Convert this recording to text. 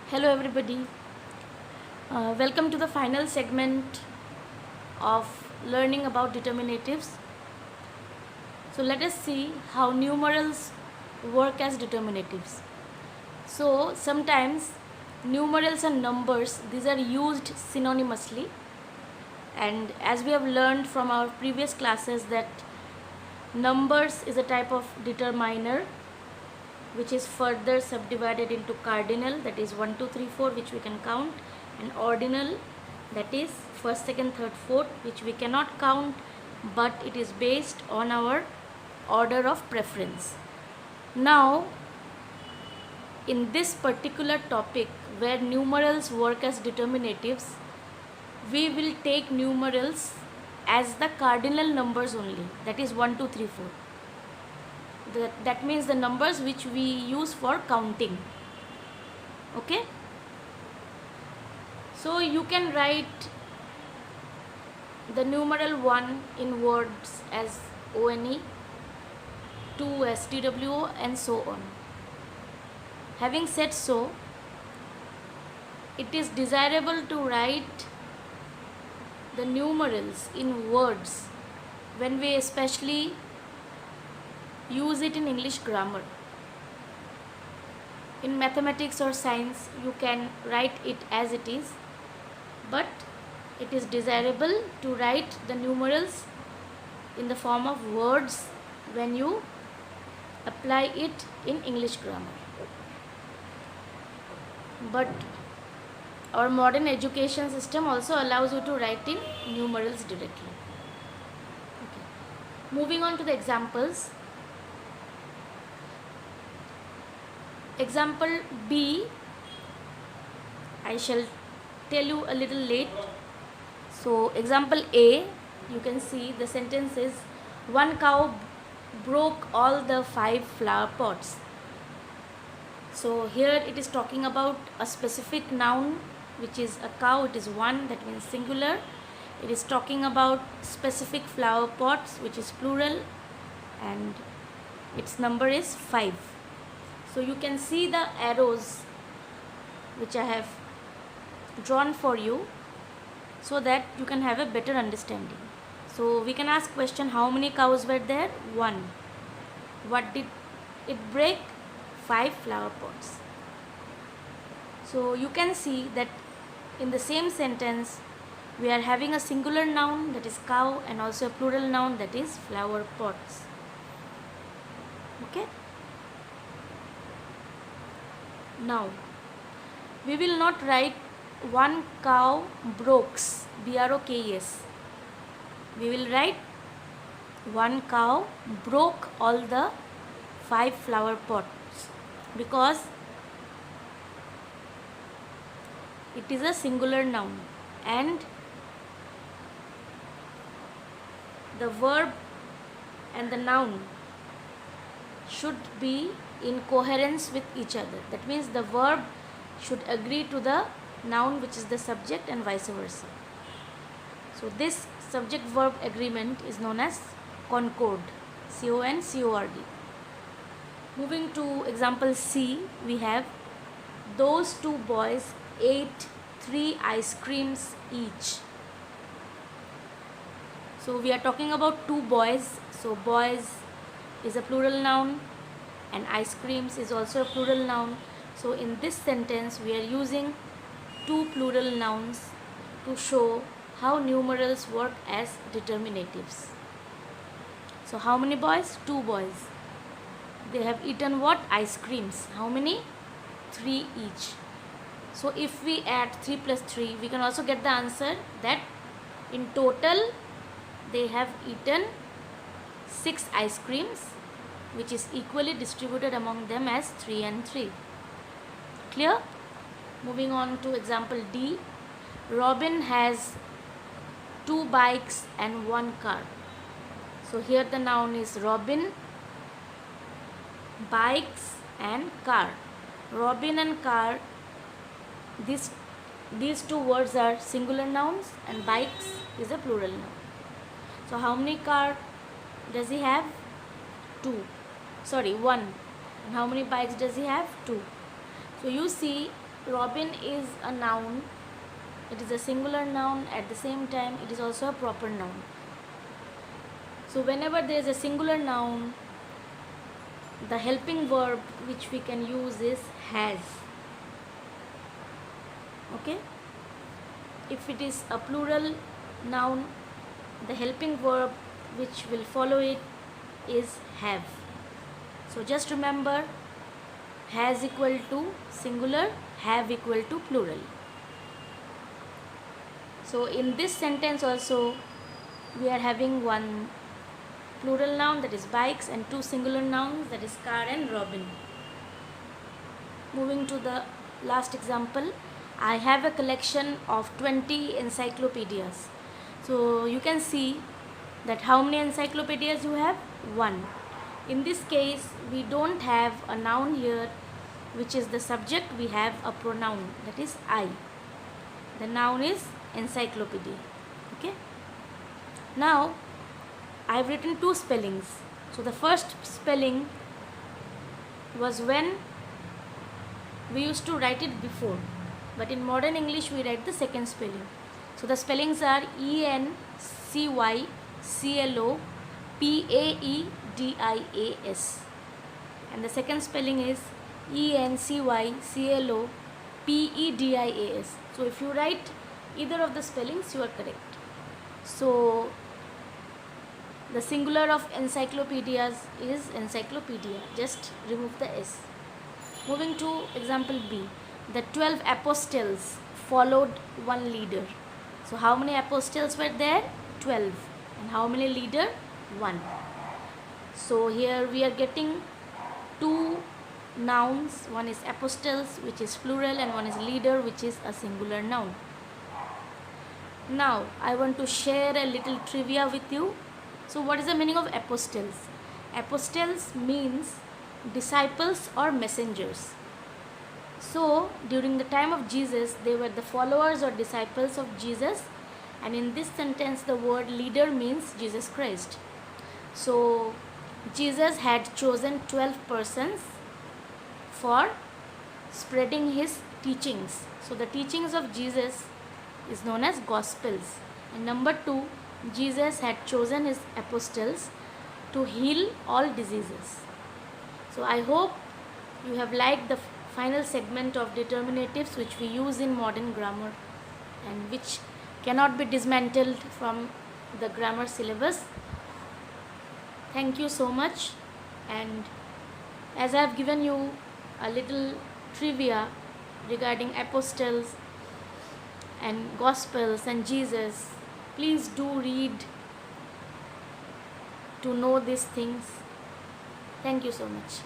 Hello, everybody. Welcome to the final segment of learning about determinatives. So, let us see how numerals work as determinatives. So, sometimes numerals and numbers these are used synonymously, and as we have learned from our previous classes that numbers is a type of determiner which is further subdivided into cardinal, that is 1 2 3 4, which we can count, and ordinal, that is first second third fourth, which we cannot count, but it is based on our order of preference. Now in this particular topic where numerals work as determinatives, we will take numerals as the cardinal numbers only, that is 1 2 3 4. That means the numbers which we use for counting. Okay, so you can write the numeral 1 in words as ONE, 2 as TWO, and so on. Having said so, it is desirable to write the numerals in words when we especially use it in English grammar. In mathematics or science, you can write it as it is, but it is desirable to write the numerals in the form of words when you apply it in English grammar. But our modern education system also allows you to write in numerals directly. Okay. Moving on to the examples. Example B, I shall tell you a little late. So example A, you can see the sentence is, one cow broke all the 5 flower pots. So here it is talking about a specific noun which is a cow, it is one, that means singular. It is talking about specific flower pots which is plural, and its number is 5. So you can see the arrows which I have drawn for you so that you can have a better understanding. So we can ask question, how many cows were there? 1. What did it break? 5 flower pots. So you can see that in the same sentence we are having a singular noun, that is cow, and also a plural noun, that is flower pots. Okay. Now we will not write one cow brokes, BROKES. We will write one cow broke all the 5 flower pots, because it is a singular noun and the verb and the noun should be in coherence with each other. That means the verb should agree to the noun which is the subject, and vice versa. So this subject verb agreement is known as concord, CONCORD. Moving to example C, we have, those 2 boys ate 3 ice creams each. So we are talking about 2 boys. So boys is a plural noun and ice creams is also a plural noun. So in this sentence we are using 2 plural nouns to show how numerals work as determinatives. So how many boys? 2 boys. They have eaten what? Ice creams. How many? 3 each. So if we add 3 plus 3, we can also get the answer that in total they have eaten 6 ice creams, which is equally distributed among them as 3 and 3. Clear? Moving on to example D. Robin has 2 bikes and 1 car. So here the noun is Robin, bikes and car. Robin and car, these 2 words are singular nouns, and bikes is a plural noun. So how many car does he have? 2. Sorry, 1. And how many bikes does he have? 2. So you see Robin is a noun. It is a singular noun. At the same time, it is also a proper noun. So whenever there is a singular noun, the helping verb which we can use is has. Okay? If it is a plural noun, the helping verb which will follow it is have. So just remember, has equal to singular, have equal to plural. So in this sentence also we are having one plural noun, that is bikes, and two singular nouns, that is car and Robin. Moving to the last example, I have a collection of 20 encyclopedias. So you can see that how many encyclopedias you have? One. In this case, we don't have a noun here which is the subject, we have a pronoun, that is I. The noun is encyclopedia. Okay. Now I have written two spellings. So the first spelling was when we used to write it before, but in modern English we write the second spelling. So the spellings are ENCYCLOPAEDIAS, and the second spelling is ENCYCLOPEDIAS. So if you write either of the spellings, you are correct. So the singular of encyclopedias is encyclopedia. Just remove the S. Moving to example B. The 12 apostles followed one leader. So how many apostles were there? 12. And how many leader? 1. So here we are getting two nouns. One is apostles, which is plural, and one is leader, which is a singular noun. Now I want to share a little trivia with you. So what is the meaning of apostles? Apostles means disciples or messengers. So during the time of Jesus, they were the followers or disciples of Jesus, and in this sentence the word leader means Jesus Christ. So Jesus had chosen 12 persons for spreading his teachings. So the teachings of Jesus is known as Gospels. And number 2, Jesus had chosen his apostles to heal all diseases. So I hope you have liked the final segment of determinatives which we use in modern grammar and which cannot be dismantled from the grammar syllabus. Thank you so much. And as I have given you a little trivia regarding apostles and Gospels and Jesus, please do read to know these things. Thank you so much.